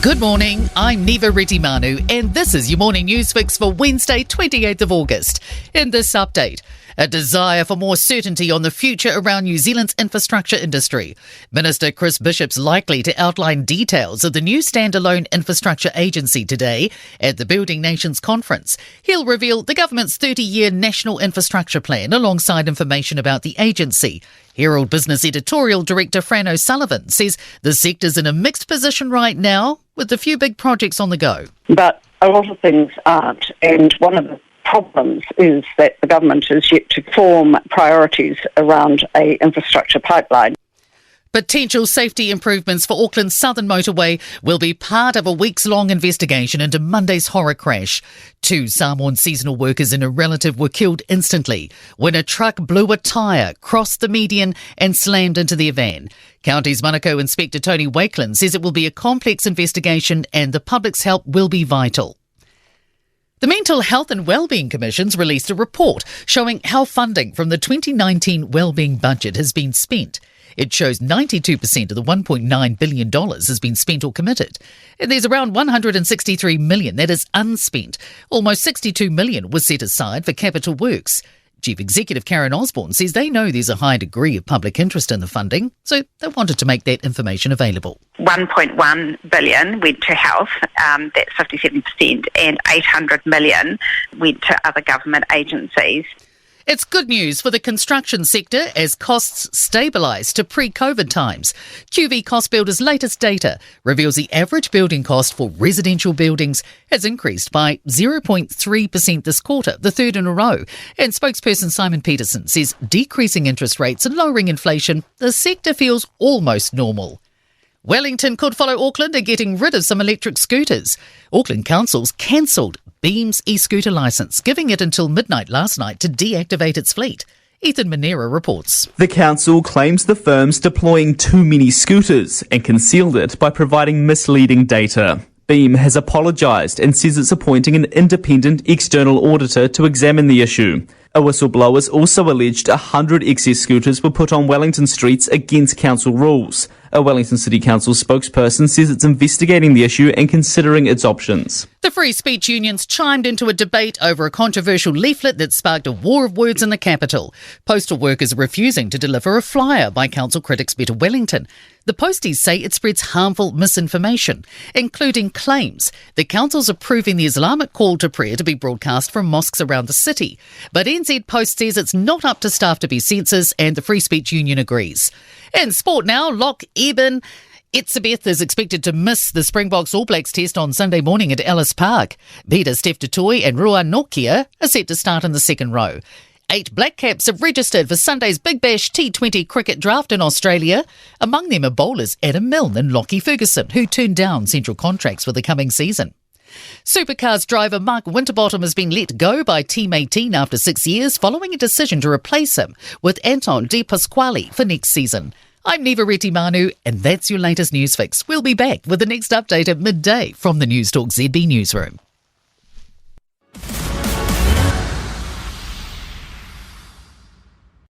Good morning, I'm Neva Retimanu, and this is your morning news fix for Wednesday, 28th of August. In this update, a desire for more certainty on the future around New Zealand's infrastructure industry. Minister Chris Bishop's likely to outline details of the new standalone infrastructure agency today at the Building Nations conference. He'll reveal the government's 30-year national infrastructure plan alongside information about the agency. Herald Business editorial director Fran O'Sullivan says the sector's in a mixed position right now with a few big projects on the go. But a lot of things aren't, and one of the problems is that the government is yet to form priorities around an infrastructure pipeline. Potential safety improvements for Auckland's Southern Motorway will be part of a weeks-long investigation into Monday's horror crash. 2 Samoan seasonal workers and a relative were killed instantly when a truck blew a tyre, crossed the median and slammed into their van. County's Manukau Inspector Tony Wakeland says it will be a complex investigation and the public's help will be vital. The Mental Health and Wellbeing Commission's released a report showing how funding from the 2019 wellbeing budget has been spent. It shows 92% of the $1.9 billion has been spent or committed. And there's around $163 million that is unspent. Almost $62 million was set aside for capital works. Chief Executive Karen Osborne says they know there's a high degree of public interest in the funding, so they wanted to make that information available. $1.1 billion went to health, that's 57%, and $800 million went to other government agencies. It's good news for the construction sector as costs stabilise to pre-COVID times. QV Cost Builder's latest data reveals the average building cost for residential buildings has increased by 0.3% this quarter, the third in a row. And spokesperson Simon Peterson says decreasing interest rates and lowering inflation, the sector feels almost normal. Wellington could follow Auckland in getting rid of some electric scooters. Auckland Council's cancelled Beam's e-scooter licence, giving it until midnight last night to deactivate its fleet. Ethan Manera reports. The council claims the firm's deploying too many scooters and concealed it by providing misleading data. Beam has apologised and says it's appointing an independent external auditor to examine the issue. A whistleblower's also alleged 100 excess scooters were put on Wellington streets against council rules. A Wellington City Council spokesperson says it's investigating the issue and considering its options. The Free Speech Unions chimed into a debate over a controversial leaflet that sparked a war of words in the capital. Postal workers are refusing to deliver a flyer by council critics Better Wellington. The posties say it spreads harmful misinformation, including claims the council's approving the Islamic call to prayer to be broadcast from mosques around the city. But NZ Post says it's not up to staff to be censors, and the Free Speech Union agrees. In sport now, Loch Eben Etzebeth is expected to miss the Springboks All Blacks test on Sunday morning at Ellis Park. Peter Steph Toy and Rua Nokia are set to start in the second row. 8 Black Caps have registered for Sunday's Big Bash T20 cricket draft in Australia. Among them are bowlers Adam Milne and Lockie Ferguson, who turned down central contracts for the coming season. Supercars driver Mark Winterbottom has been let go by Team 18 after 6 years following a decision to replace him with Anton De Pasquale for next season. I'm Neva Retimanu, and that's your latest news fix. We'll be back with the next update at midday from the Newstalk ZB newsroom.